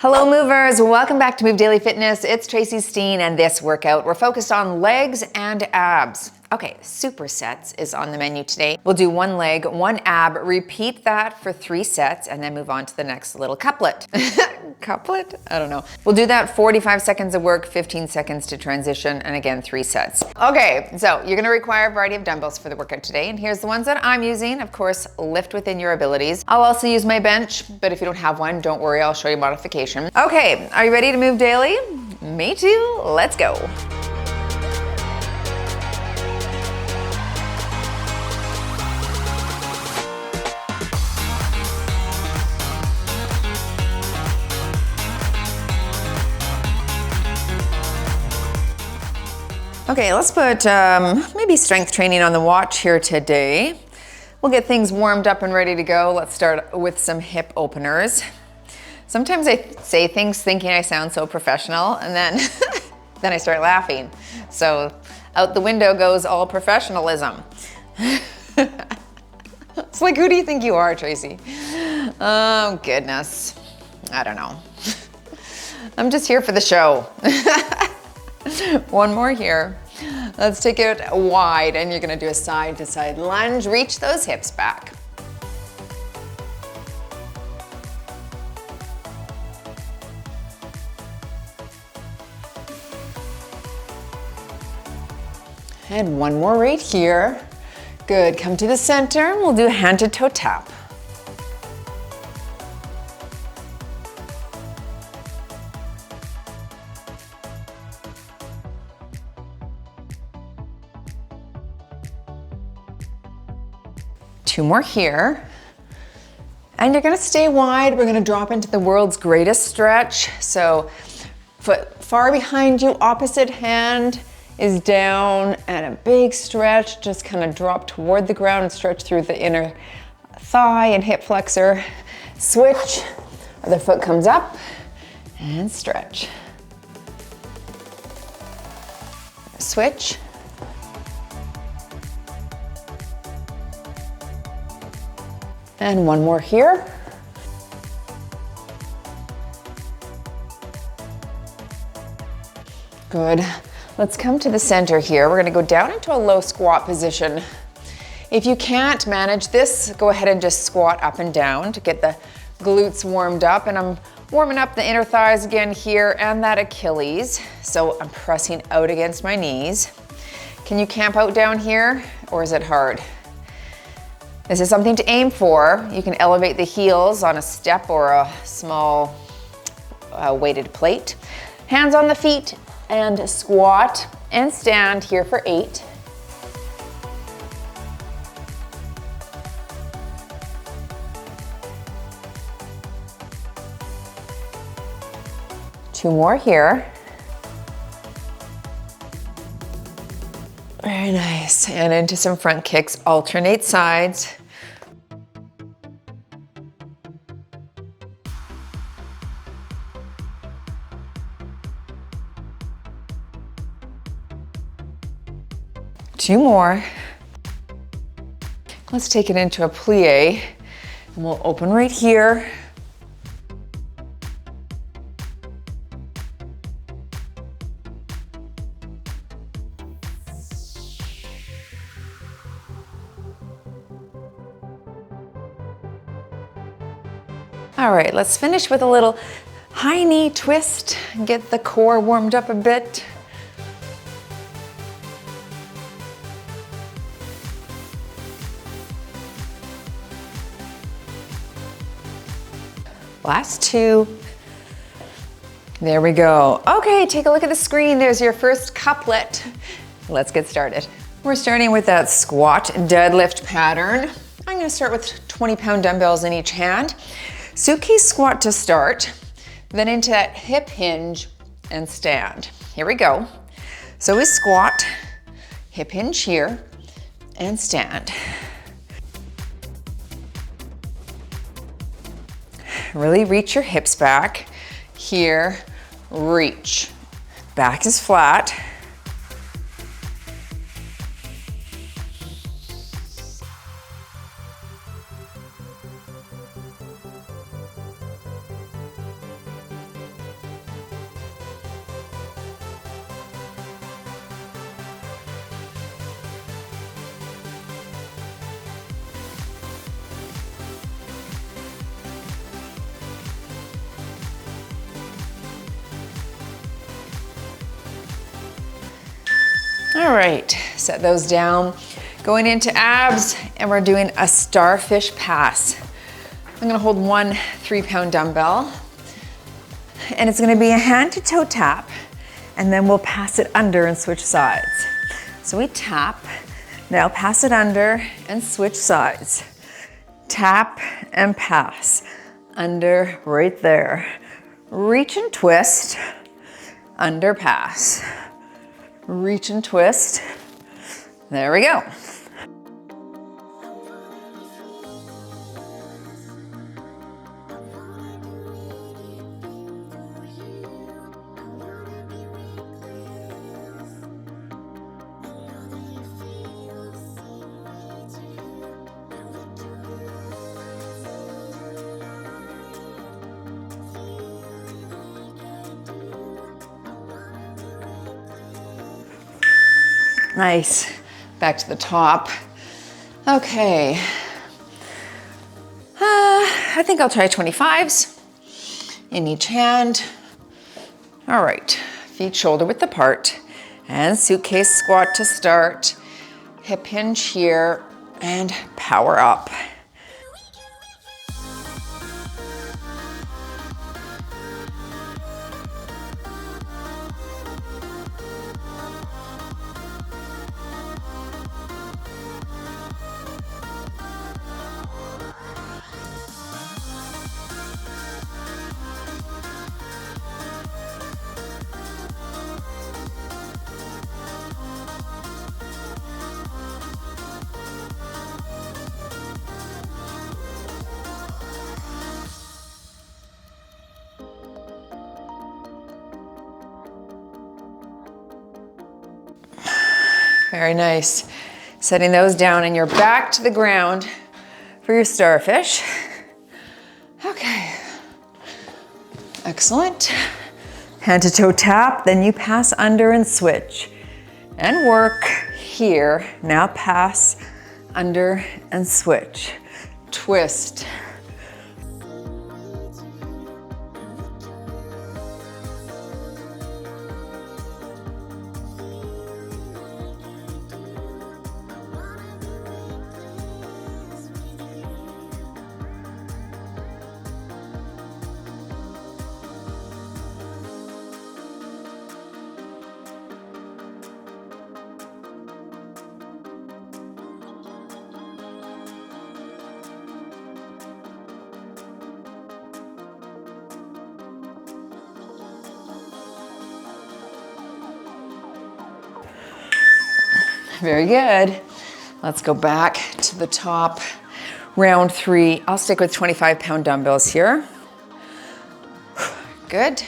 Hello movers, welcome back to Move Daily Fitness. It's Tracy, Steen, and this workout, we're focused on legs and abs. Okay, Supersets is on the menu today. We'll do one leg, one ab, repeat that for 3 sets, and then move on to the next little couplet. Couplet? I don't know. We'll do that 45 seconds of work, 15 seconds to transition, and again, 3 sets. Okay, so you're gonna require a variety of dumbbells for the workout today, and here's the ones that I'm using. Of course, lift within your abilities. I'll also use my bench, but if you don't have one, don't worry, I'll show you modification. Okay, are you ready to move daily? Me too, let's go. Okay, let's put maybe strength training on the watch here today. We'll get things warmed up and ready to go. Let's start with some hip openers. Sometimes I say things thinking I sound so professional, and then, then I start laughing. So out the window goes all professionalism. It's like, who do you think you are, Tracy? Oh, goodness. I don't know. I'm just here for the show. One more here. Let's take it wide, and you're gonna do a side to side lunge. Reach those hips back. And one more right here. Good, come to the center. We'll do hand to toe tap. Two more here. And you're gonna stay wide. We're gonna drop into the world's greatest stretch. So foot far behind you, opposite hand is down, and a big stretch. Just kind of drop toward the ground and stretch through the inner thigh and hip flexor. Switch, other foot comes up and stretch. Switch. And one more here. Good. Let's come to the center here. We're gonna go down into a low squat position. If you can't manage this, go ahead and just squat up and down to get the glutes warmed up. And I'm warming up the inner thighs again here and that Achilles. So I'm pressing out against my knees. Can you camp out down here, or is it hard? This is something to aim for. You can elevate the heels on a step or a small weighted plate. Hands on the feet and squat and stand here for 8. Two more here. Very nice. And into some front kicks, alternate sides. Two more. Let's take it into a plie, and we'll open right here. All right, let's finish with a little high knee twist, get the core warmed up a bit. Last 2. There we go. Okay, take a look at the screen. There's your first couplet. Let's get started. We're starting with that squat deadlift pattern. I'm gonna start with 20-pound dumbbells in each hand. Suitcase squat to start, then into that hip hinge and stand. Here we go. So we squat, hip hinge here, and stand. Really reach your hips back. Here, reach. Back is flat. All right, set those down. Going into abs, and we're doing a starfish pass. I'm gonna hold one 3-pound dumbbell, and it's gonna be a hand to toe tap, and then we'll pass it under and switch sides. So we tap, now pass it under and switch sides. Tap and pass, under, right there. Reach and twist, under, pass. Reach and twist, there we go. Nice, back to the top. Okay, I think I'll try 25s in each hand. All right, feet shoulder width apart, and suitcase squat to start. Hip hinge here, and power up. Very nice. Setting those down, and you're back to the ground for your starfish. Okay, excellent. Hand to toe tap, then you pass under and switch. And work here. Now pass under and switch. Twist. Very good. Let's go back to the top. Round 3. I'll stick with 25-pound dumbbells here. Good.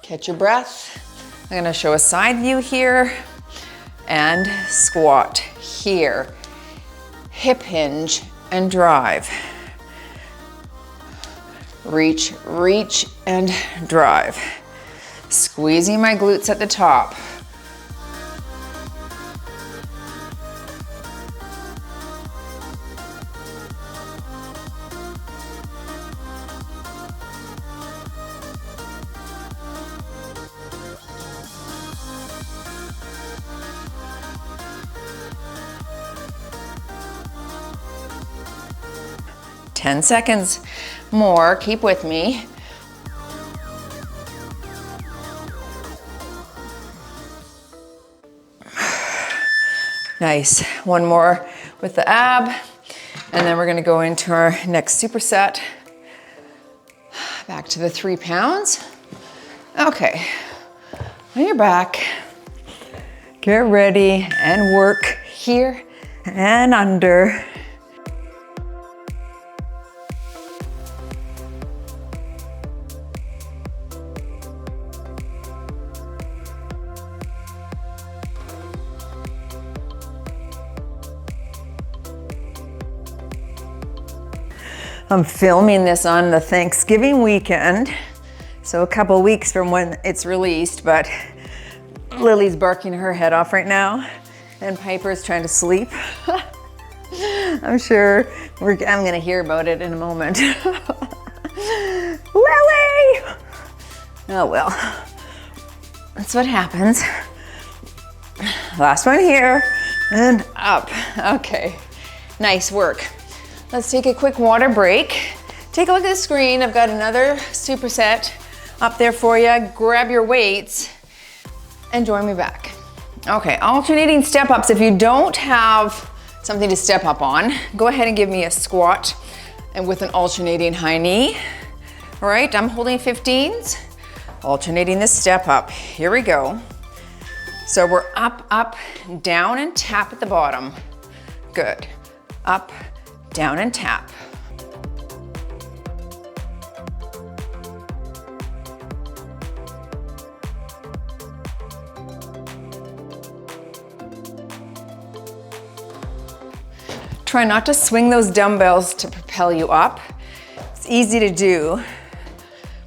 Catch your breath. I'm gonna show a side view here and squat here. Hip hinge and drive. Reach, reach, and drive. Squeezing my glutes at the top. Ten seconds more, keep with me. Nice, one more with the ab, and then we're gonna go into our next superset. Back to the 3 pounds. Okay, on your back, get ready and work here and under. I'm filming this on the Thanksgiving weekend, so a couple weeks from when it's released, but Lily's barking her head off right now, and Piper's trying to sleep. I'm sure I'm gonna hear about it in a moment. Lily! Oh well, that's what happens. Last one here, and up. Okay, nice work. Let's take a quick water break. Take a look at the screen. I've got another superset up there for you. Grab your weights and join me back. Okay, alternating step-ups. If you don't have something to step up on, go ahead and give me a squat and with an alternating high knee. All right, I'm holding 15s, alternating the step up. Here we go. So we're up, up, down, and tap at the bottom. Good. Up, down, and tap. Try not to swing those dumbbells to propel you up. It's easy to do.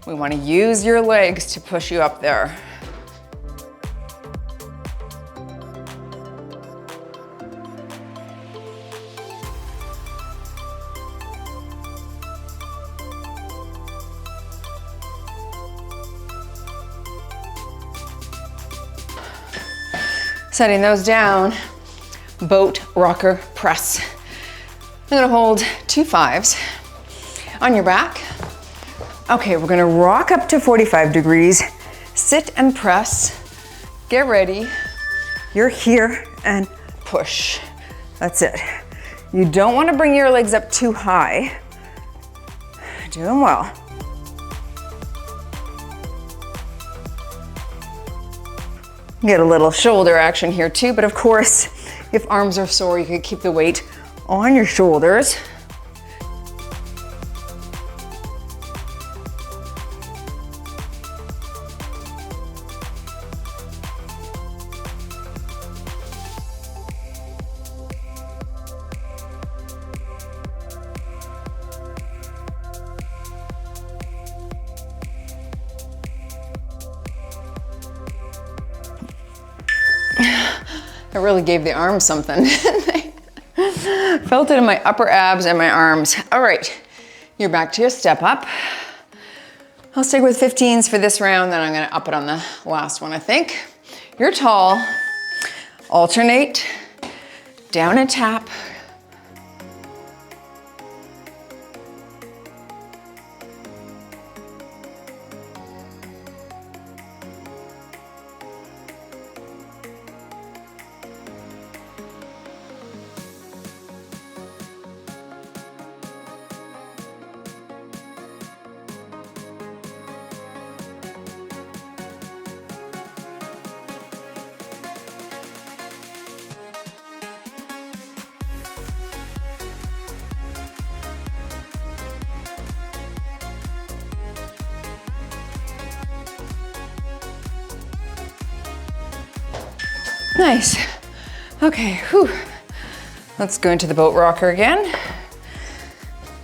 We want to use your legs to push you up there. Setting those down, boat rocker press. I'm gonna hold 2 5s on your back. Okay, we're gonna rock up to 45 degrees, sit and press, get ready. You're here and push. That's it. You don't wanna bring your legs up too high. Doing well. Get a little shoulder action here too, but of course, if arms are sore, you can keep the weight on your shoulders. I really gave the arms something. Felt it in my upper abs and my arms. All right, you're back to your step up. I'll stick with 15s for this round, then I'm gonna up it on the last one, I think. You're tall, alternate, down and tap. Nice. Okay, whew. Let's go into the boat rocker again.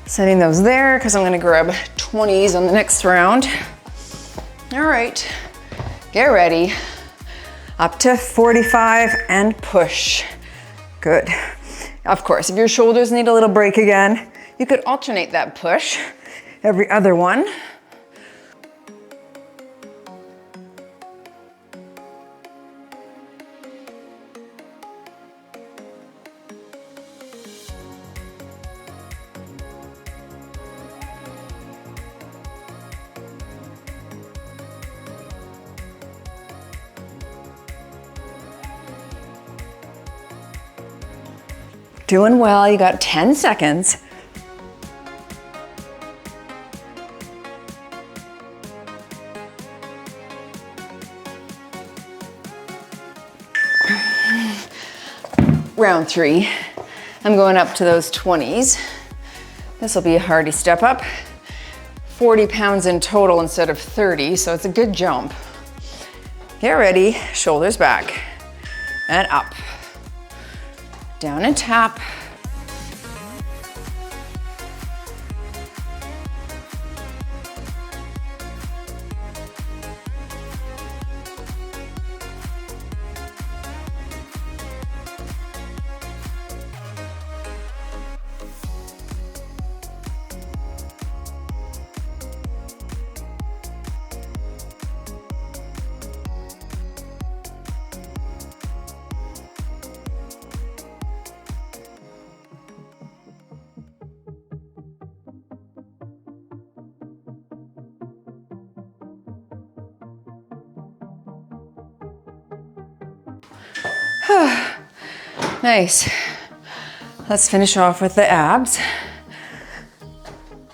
Setting those there because I'm gonna grab 20s on the next round. All right, get ready. Up to 45 and push. Good. Of course, if your shoulders need a little break again, you could alternate that push every other one. Doing well, you got 10 seconds. Round 3, I'm going up to those 20s. This will be a hardy step up. 40 pounds in total instead of 30, so it's a good jump. Get ready, shoulders back and up. Down and tap. Nice. Let's finish off with the abs.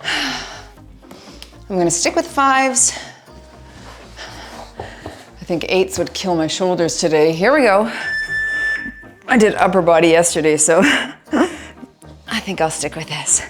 I'm gonna stick with 5s. I think 8s would kill my shoulders today. Here we go. I did upper body yesterday, so I think I'll stick with this.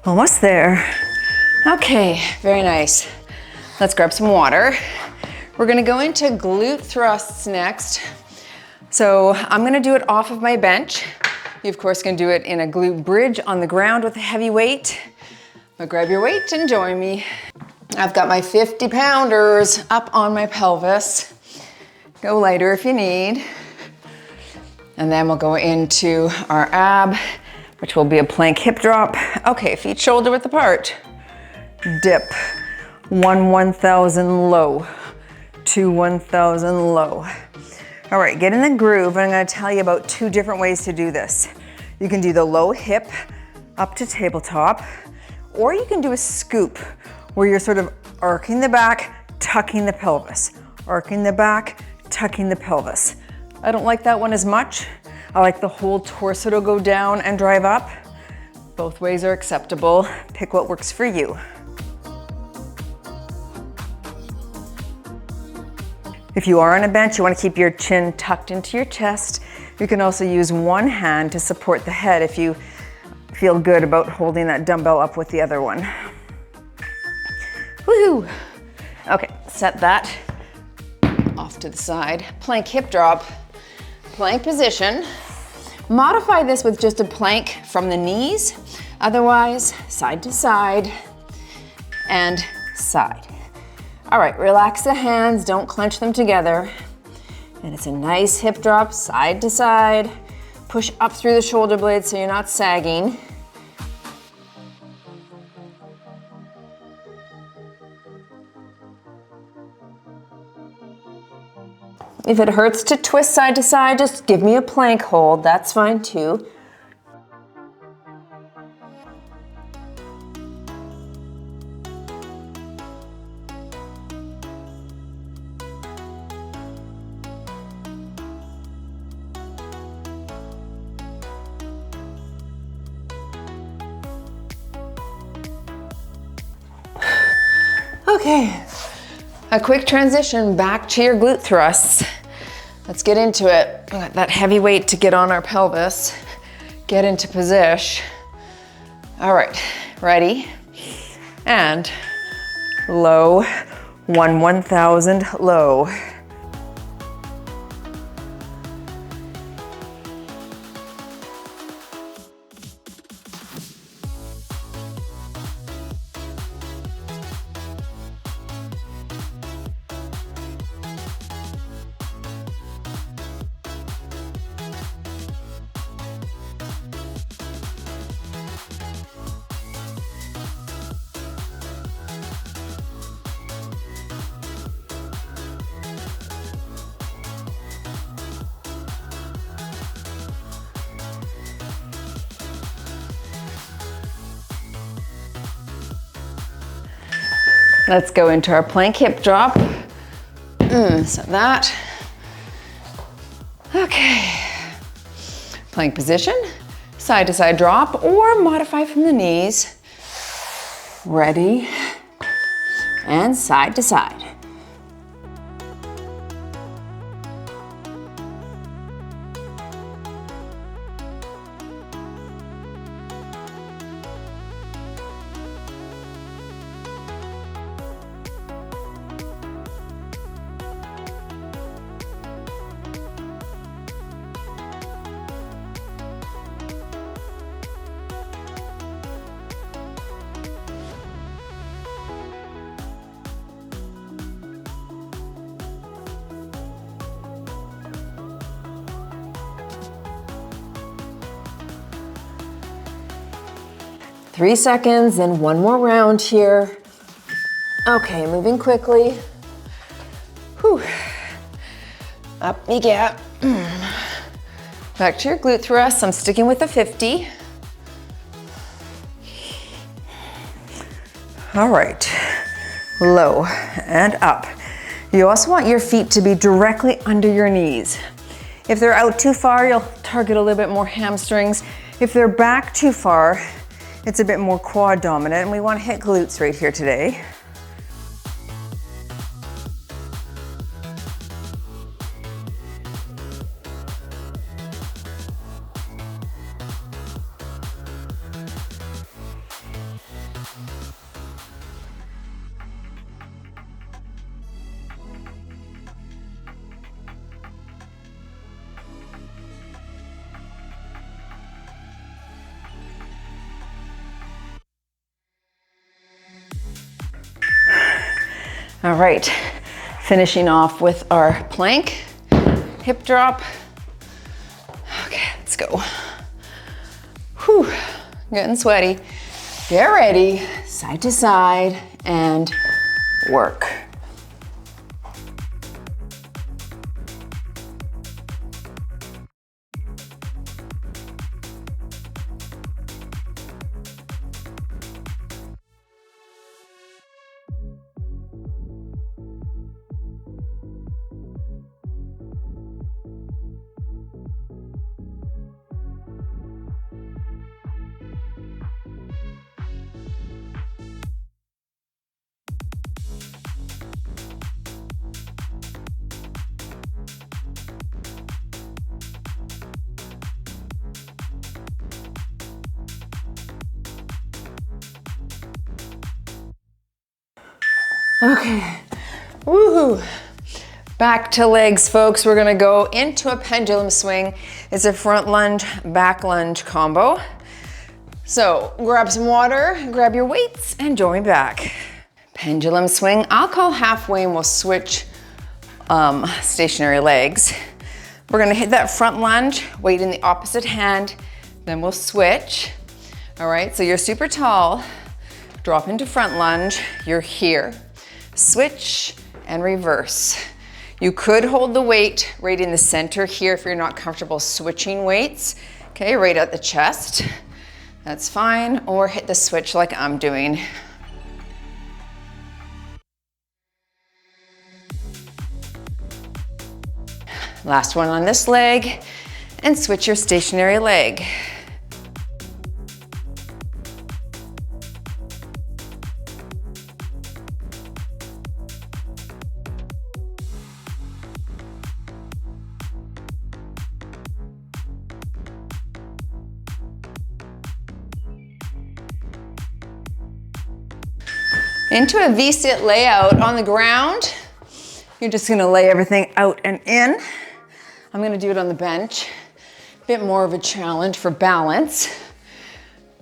Almost there. Okay, very nice. Let's grab some water. We're gonna go into glute thrusts next. So I'm gonna do it off of my bench. You of course can do it in a glute bridge on the ground with a heavy weight. But grab your weight and join me. I've got my 50 pounders up on my pelvis. Go lighter if you need. And then we'll go into our ab, which will be a plank hip drop. Okay, feet shoulder width apart. Dip, 1,000 low, 2, 1,000 low. All right, get in the groove. I'm gonna tell you about 2 different ways to do this. You can do the low hip up to tabletop, or you can do a scoop where you're sort of arcing the back, tucking the pelvis. Arcing the back, tucking the pelvis. I don't like that one as much. I like the whole torso to go down and drive up. Both ways are acceptable. Pick what works for you. If you are on a bench, you want to keep your chin tucked into your chest. You can also use one hand to support the head if you feel good about holding that dumbbell up with the other one. Woohoo! Okay, set that off to the side. Plank hip drop, plank position. Modify this with just a plank from the knees. Otherwise, side to side and side. All right, relax the hands, don't clench them together. And it's a nice hip drop, side to side. Push up through the shoulder blades so you're not sagging. If it hurts to twist side to side, just give me a plank hold, that's fine too. Okay, a quick transition back to your glute thrusts. Let's get into it. Got that heavy weight to get on our pelvis. Get into position. All right, ready? And low, 1,000 low. Let's go into our plank hip drop. So that. Okay. Plank position, side to side drop, or modify from the knees. Ready, and side to side. 3 seconds, then one more round here. Okay, moving quickly. Whew. Up you get. Back to your glute thrust. I'm sticking with the 50. All right, low and up. You also want your feet to be directly under your knees. If they're out too far, you'll target a little bit more hamstrings. If they're back too far, it's a bit more quad dominant, and we want to hit glutes right here today. All right, finishing off with our plank, hip drop. Okay, let's go. Whew, getting sweaty. Get ready, side to side, and work. Okay, woohoo. Back to legs, folks. We're gonna go into a pendulum swing. It's a front lunge, back lunge combo. So grab some water, grab your weights, and join me back. Pendulum swing, I'll call halfway and we'll switch stationary legs. We're gonna hit that front lunge, weight in the opposite hand, then we'll switch. All right, so you're super tall, drop into front lunge, you're here. Switch and reverse. You could hold the weight right in the center here if you're not comfortable switching weights. Okay, right at the chest. That's fine, or hit the switch like I'm doing. Last one on this leg, and switch your stationary leg. Into a V-sit layout on the ground. You're just gonna lay everything out and in. I'm gonna do it on the bench. A bit more of a challenge for balance.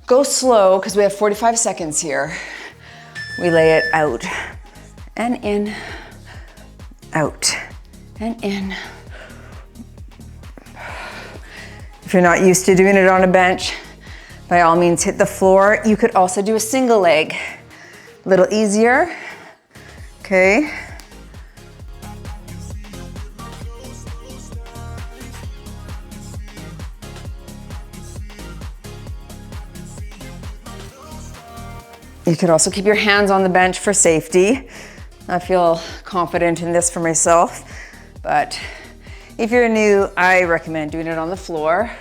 Go slow, because we have 45 seconds here. We lay it out and in, out and in. If you're not used to doing it on a bench, by all means hit the floor. You could also do a single leg. A little easier, okay? You could also keep your hands on the bench for safety. I feel confident in this for myself, but if you're new, I recommend doing it on the floor.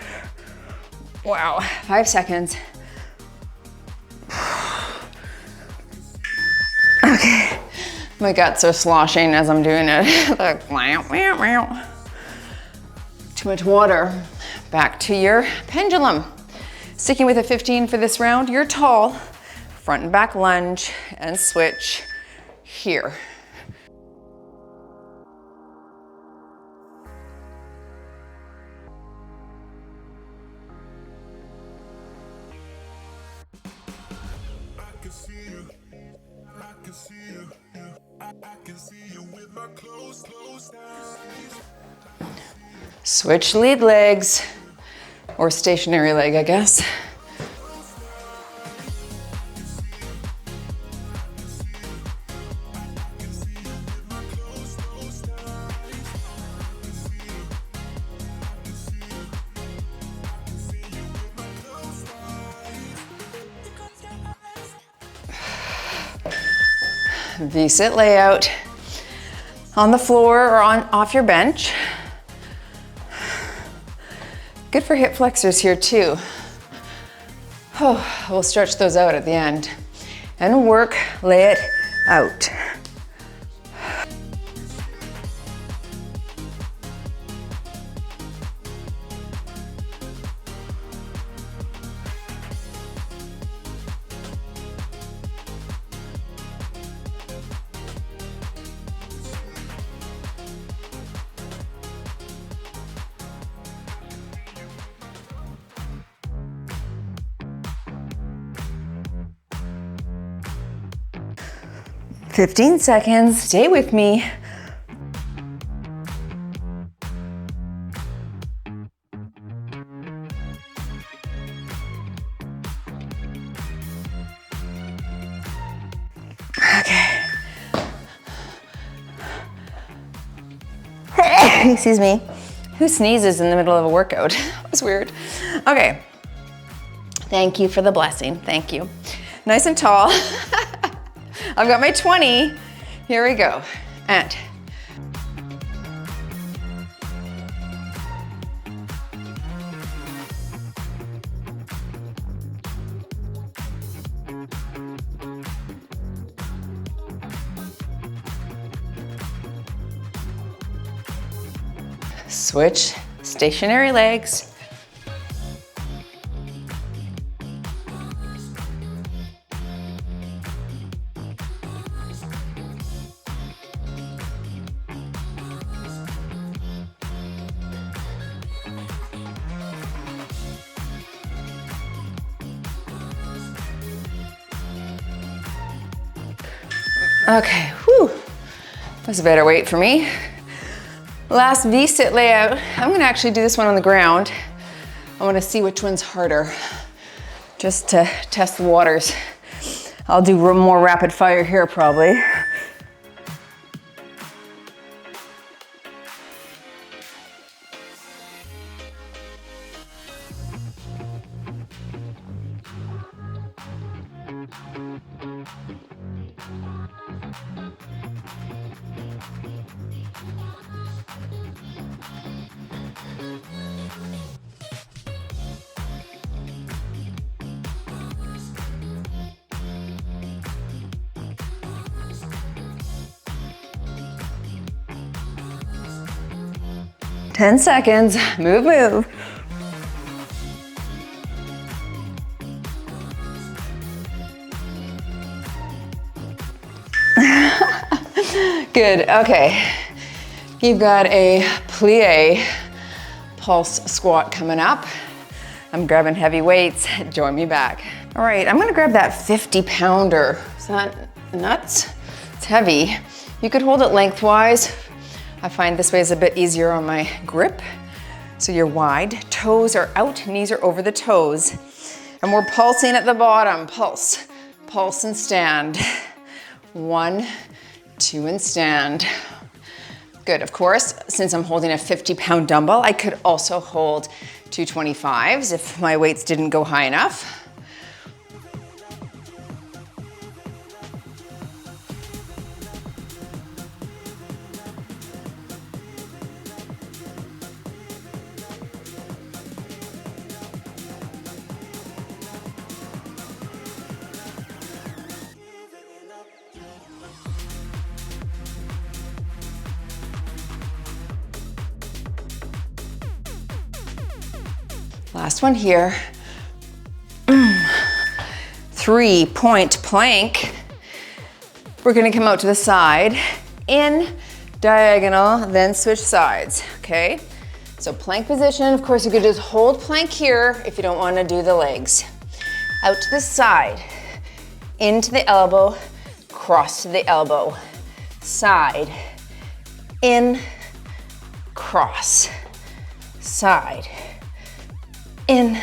Wow, 5 seconds. Okay, my guts are sloshing as I'm doing it. Like, too much water. Back to your pendulum. Sticking with a 15 for this round, you're tall. Front and back lunge and switch here. Switch lead legs, or stationary leg, I guess. V-sit layout on the floor or off your bench. Good for hip flexors here too. Oh, we'll stretch those out at the end. And work, lay it out. "15 seconds, stay with me." Okay. Excuse me. Who sneezes in the middle of a workout? That was weird. Okay. Thank you for the blessing. Thank you. Nice and tall. I've got my 20. Here we go. And switch stationary legs. Okay, whew, that's a better weight for me. Last V-sit layout. I'm gonna actually do this one on the ground. I wanna see which one's harder, just to test the waters. I'll do more rapid fire here probably. Ten seconds, move, move. Good, okay. You've got a plie pulse squat coming up. I'm grabbing heavy weights, join me back. All right, I'm gonna grab that 50-pounder. Is that nuts? It's heavy. You could hold it lengthwise. I find this way is a bit easier on my grip. So you're wide, toes are out, knees are over the toes. And we're pulsing at the bottom, pulse, pulse and stand. 1, 2 and stand. Good, of course, since I'm holding a 50-pound dumbbell, I could also hold 225s if my weights didn't go high enough. Last one here. 3-point plank. We're gonna come out to the side, in, diagonal, then switch sides, okay? So plank position, of course you could just hold plank here if you don't wanna do the legs. Out to the side, into the elbow, cross to the elbow. Side, in, cross, side, in.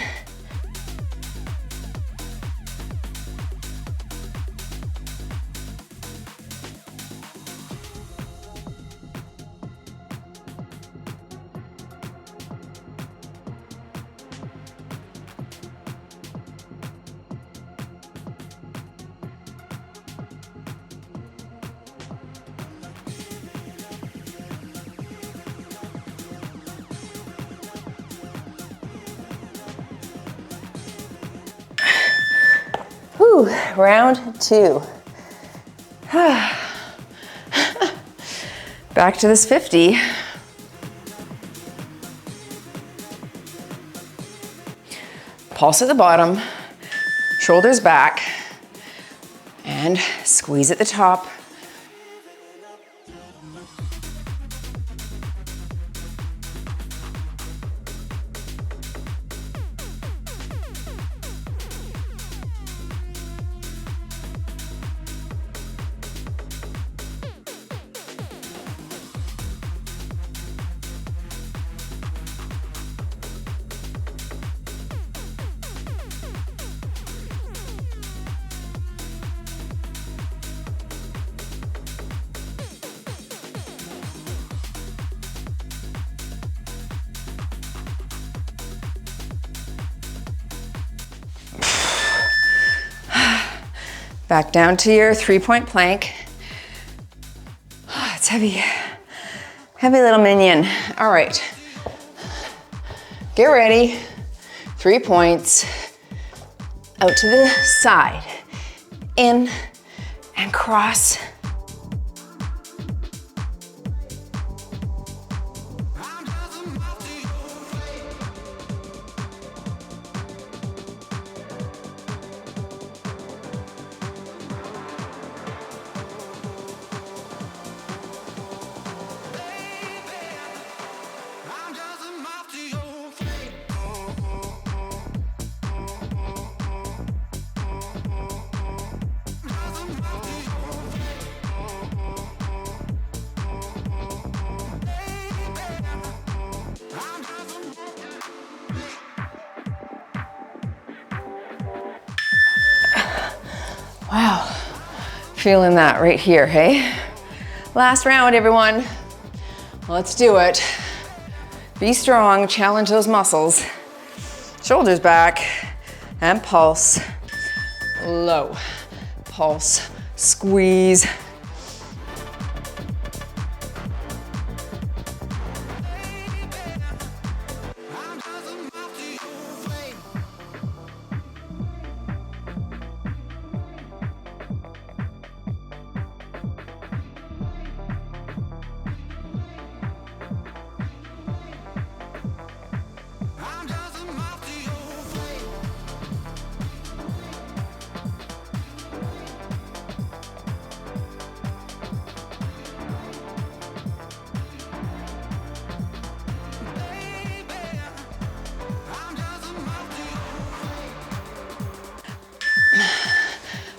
Whew, round 2. Back to this 50. Pulse at the bottom, shoulders back, and squeeze at the top. Back down to your 3-point plank. Oh, it's heavy. Heavy little minion. All right. Get ready. 3 points. Out to the side. In and cross. Wow, feeling that right here, hey? Last round, everyone. Let's do it. Be strong, challenge those muscles. Shoulders back, and pulse. Low, pulse, squeeze.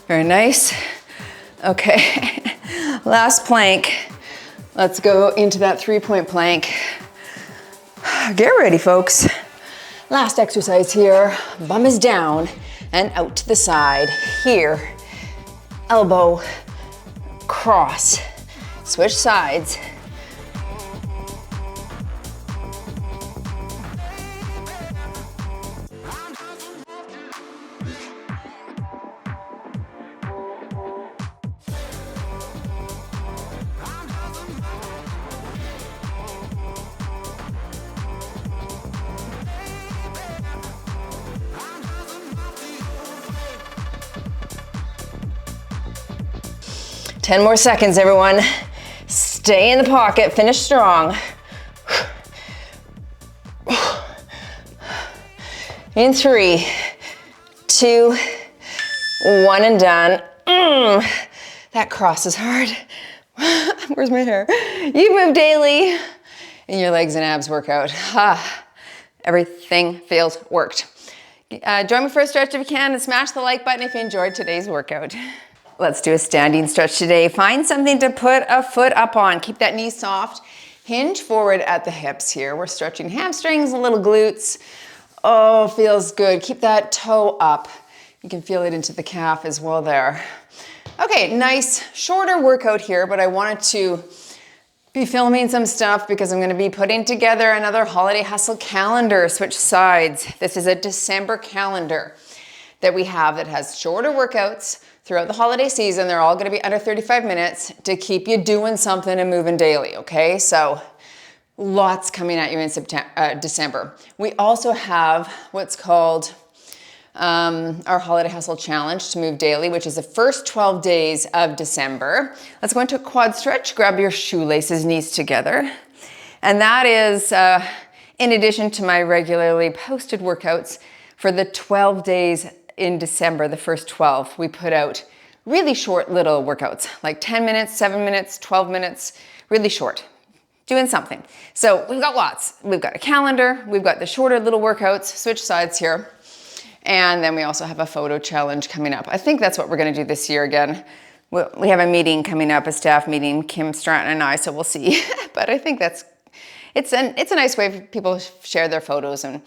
Very nice. Okay, last plank. Let's go into that 3-point plank. Get ready, folks. Last exercise here. Bum is down and out to the side. Here, elbow, cross. Switch sides. Ten more seconds, everyone. Stay in the pocket, finish strong. In 3, 2, 1, and done. That cross is hard. Where's my hair? You move daily in your legs and abs workout. Everything feels worked. Join me for a stretch if you can, and smash the like button if you enjoyed today's workout. Let's do a standing stretch today. Find something to put a foot up on. Keep that knee soft. Hinge forward at the hips here. We're stretching hamstrings, little glutes. Oh, feels good. Keep that toe up. You can feel it into the calf as well there. Okay, nice shorter workout here, but I wanted to be filming some stuff because I'm gonna be putting together another holiday hustle calendar. Switch sides. This is a December calendar that we have that has shorter workouts throughout the holiday season. They're all gonna be under 35 minutes to keep you doing something and moving daily, okay? So lots coming at you in December. We also have what's called our Holiday Hustle Challenge to move daily, which is the first 12 days of December. Let's go into a quad stretch. Grab your shoelaces, knees together. And that is in addition to my regularly posted workouts for the 12 days in December, the first 12, we put out really short little workouts, like 10 minutes, 7 minutes, 12 minutes, really short, doing something. So we've got lots. We've got a calendar, we've got the shorter little workouts, switch sides here. And then we also have a photo challenge coming up. I think that's what we're gonna do this year again. We have a meeting coming up, a staff meeting, Kim Stratton and I, so we'll see. But I think it's a nice way for people to share their photos, and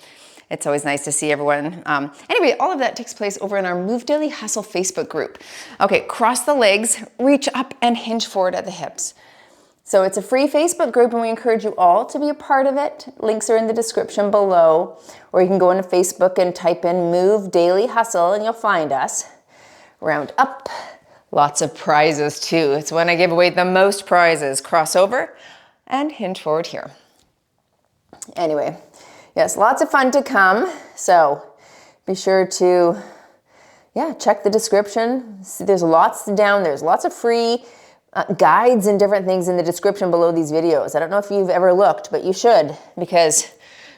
it's always nice to see everyone. Anyway, all of that takes place over in our Move Daily Hustle Facebook group. Okay, cross the legs, reach up and hinge forward at the hips. So it's a free Facebook group and we encourage you all to be a part of it. Links are in the description below, or you can go into Facebook and type in Move Daily Hustle and you'll find us. Round up, lots of prizes too. It's when I give away the most prizes. Cross over and hinge forward here. Anyway, yes, lots of fun to come. So be sure to, check the description. There's lots down. There's lots of free guides and different things in the description below these videos. I don't know if you've ever looked, but you should, because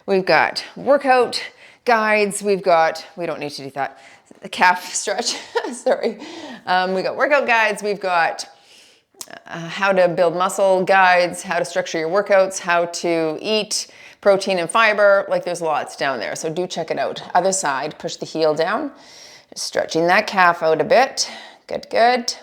we've got workout guides. We don't need to do that. The calf stretch, sorry. We got workout guides. We've got how to build muscle guides, how to structure your workouts, how to eat protein and fiber. Like, there's lots down there. So do check it out. Other side, push the heel down, just stretching that calf out a bit. Good, good.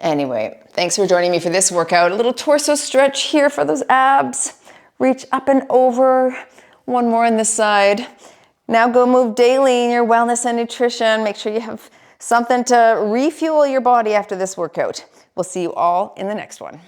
Anyway, thanks for joining me for this workout. A little torso stretch here for those abs. Reach up and over. One more on this side. Now go move daily in your wellness and nutrition. Make sure you have something to refuel your body after this workout. We'll see you all in the next one.